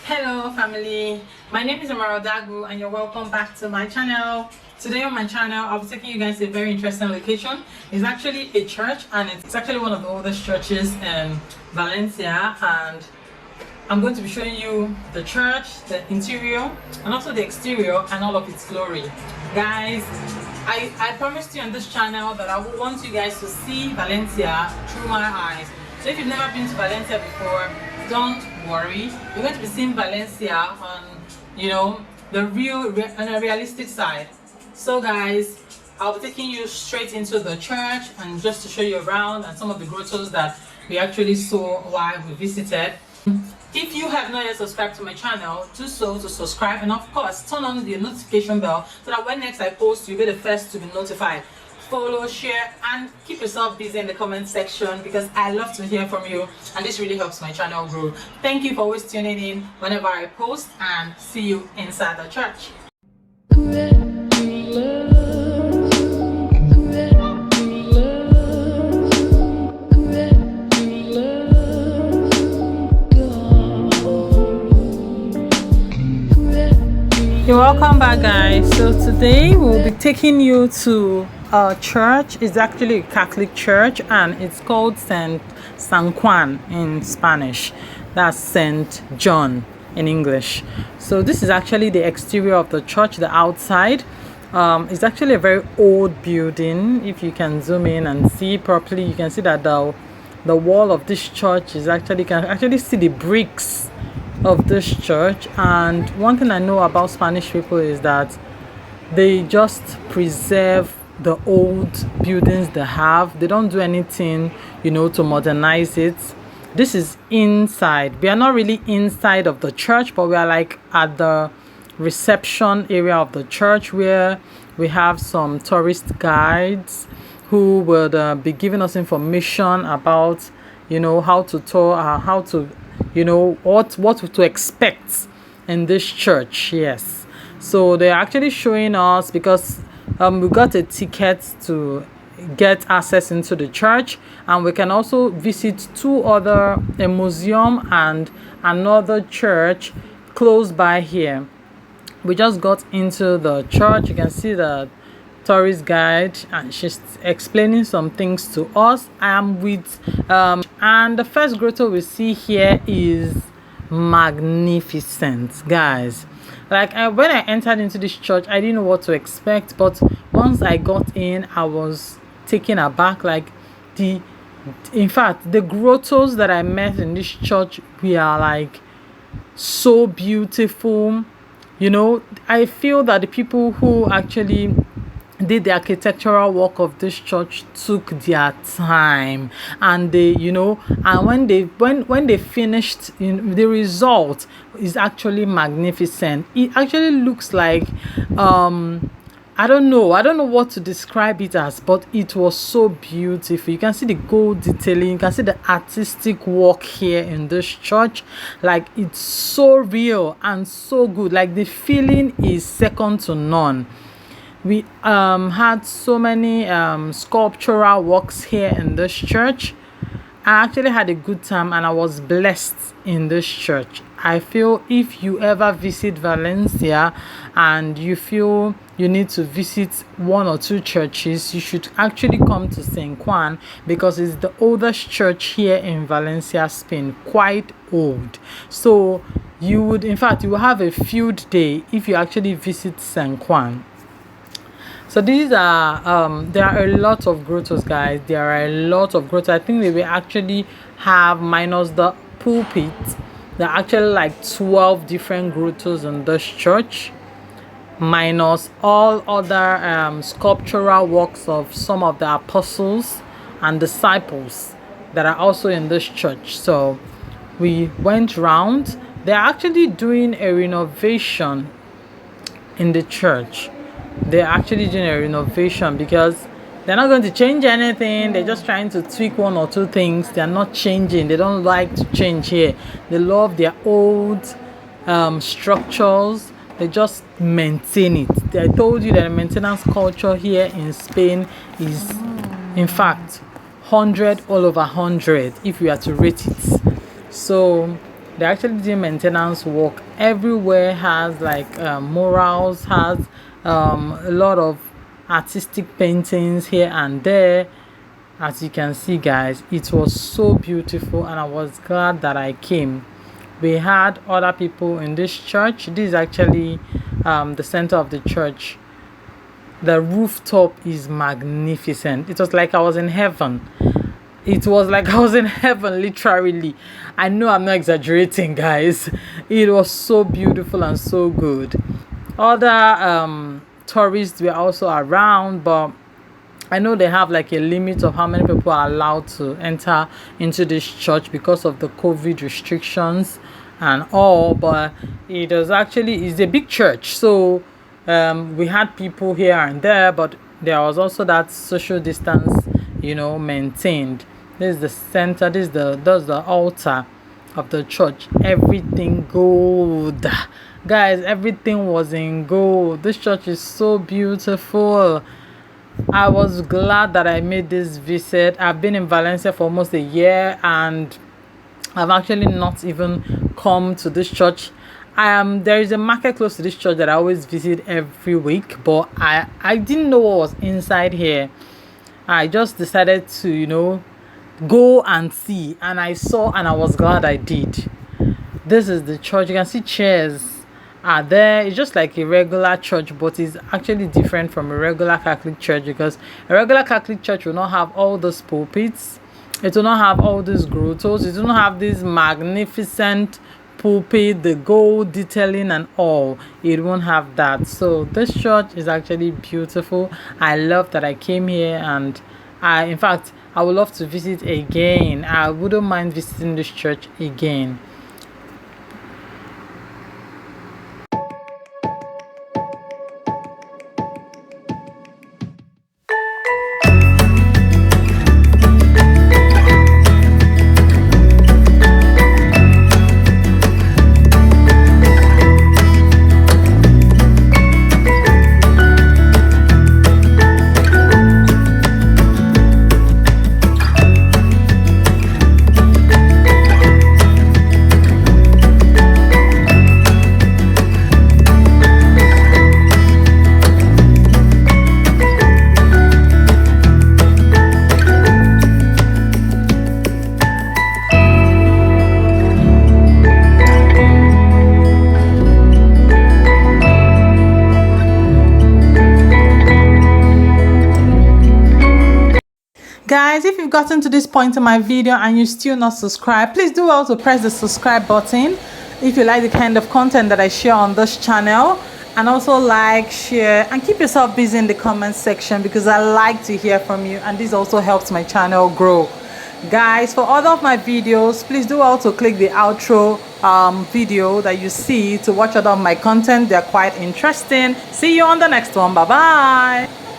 Hello family, my name is Amara Dagu and you're welcome back to my channel. Today on my channel I'll be taking you guys to a very interesting location. It's actually a church and it's actually one of the oldest churches in Valencia, and I'm going to be showing you the church, the interior and also the exterior and all of its glory. Guys, I promised you on this channel that I would want you guys to see Valencia through my eyes. So if you've never been to Valencia before, don't worry. You're going to be seeing Valencia on, the realistic side. So guys, I'll be taking you straight into the church and just to show you around and some of the grottos that we actually saw while we visited. If you have not yet subscribed to my channel, do so to subscribe, and of course turn on the notification bell so that when next I post, you'll be the first to be notified. Follow, share and keep yourself busy in the comment section because I love to hear from you and this really helps my channel grow. Thank you for always tuning in whenever I post, and see you inside the church. You're welcome back guys. So today we'll be taking you to a church. It's actually a Catholic church and it's called San Juan in Spanish. That's Saint John in English. So this is actually the exterior of the church, the outside. It's actually a very old building. If you can zoom in and see properly, you can see that the wall of this church is actually, you can actually see the bricks of this church. And one thing I know about Spanish people is that they just preserve the old buildings they have. They don't do anything to modernize it. This is inside. We are not really inside of the church, but we are like at the reception area of the church where we have some tourist guides who would be giving us information about how to tour, how to what to expect in this church. Yes, so they're actually showing us because we got a ticket to get access into the church, and we can also visit a museum and another church close by here. We just got into the church. You can see the tourist guide and she's explaining some things to us. I am with and the first grotto we see here is magnificent, guys. Like when I entered into this church, I didn't know what to expect, but once I got in, I was taken aback. Like in fact, the grottos that I met in this church were like so beautiful. I feel that the people who actually did the architectural work of this church took their time, and they and when they finished, the result is actually magnificent. It actually looks like I don't know what to describe it as, but it was so beautiful. You can see the gold detailing, you can see the artistic work here in this church. Like it's so real and so good. Like the feeling is second to none. We had so many sculptural works here in this church. I actually had a good time and I was blessed in this church. I feel if you ever visit Valencia and you feel you need to visit one or two churches, you should actually come to San Juan because it's the oldest church here in Valencia, Spain. Quite old. So you will have a field day if you actually visit San Juan. So these are there are a lot of grottos, guys. There are a lot of grottos. I think they will actually have, minus the pulpit, there are actually like 12 different grottos in this church, minus all other sculptural works of some of the apostles and disciples that are also in this church. So we went round. They're actually doing a renovation in the church. They're actually doing a renovation because they're not going to change anything. They're just trying to tweak one or two things. They're not changing. They don't like to change here. They love their old structures. They just maintain it. I told you that the maintenance culture here in Spain is, in fact, 100 all over 100 if we are to rate it. So they actually did maintenance work. Everywhere has like murals, has a lot of artistic paintings here and there. As you can see, guys, it was so beautiful, and I was glad that I came. We had other people in this church. This is actually the center of the church. The rooftop is magnificent. It was like I was in heaven. It was like I was in heaven, literally. I know I'm not exaggerating, guys. It was so beautiful and so good. Other tourists were also around, but I know they have like a limit of how many people are allowed to enter into this church because of the COVID restrictions and all. But it was actually, it's a big church, so we had people here and there, but there was also that social distance, maintained. This is the center. That's the altar of the church. Everything gold, guys. Everything was in gold. This church is so beautiful. I was glad that I made this visit. I've been in Valencia for almost a year, and I've actually not even come to this church. There is a market close to this church that I always visit every week, but I didn't know what was inside here. I just decided to go and see, and I saw, and I was glad I did. This is the church. You can see chairs are there. It's just like a regular church, but it's actually different from a regular Catholic church, because a regular Catholic church will not have all those pulpits. It will not have all these grottos. It will not have this magnificent pulpit, the gold detailing and all. It won't have that. So this church is actually beautiful. I love that I came here, and in fact, I would love to visit again. I wouldn't mind visiting this church again. Guys, if you've gotten to this point in my video and you're still not subscribed, please do also press the subscribe button if you like the kind of content that I share on this channel, and also like, share, and keep yourself busy in the comment section, because I like to hear from you, and this also helps my channel grow. Guys, for all of my videos, please do also click the outro video that you see to watch other of my content. They're quite interesting. See you on the next one. Bye bye.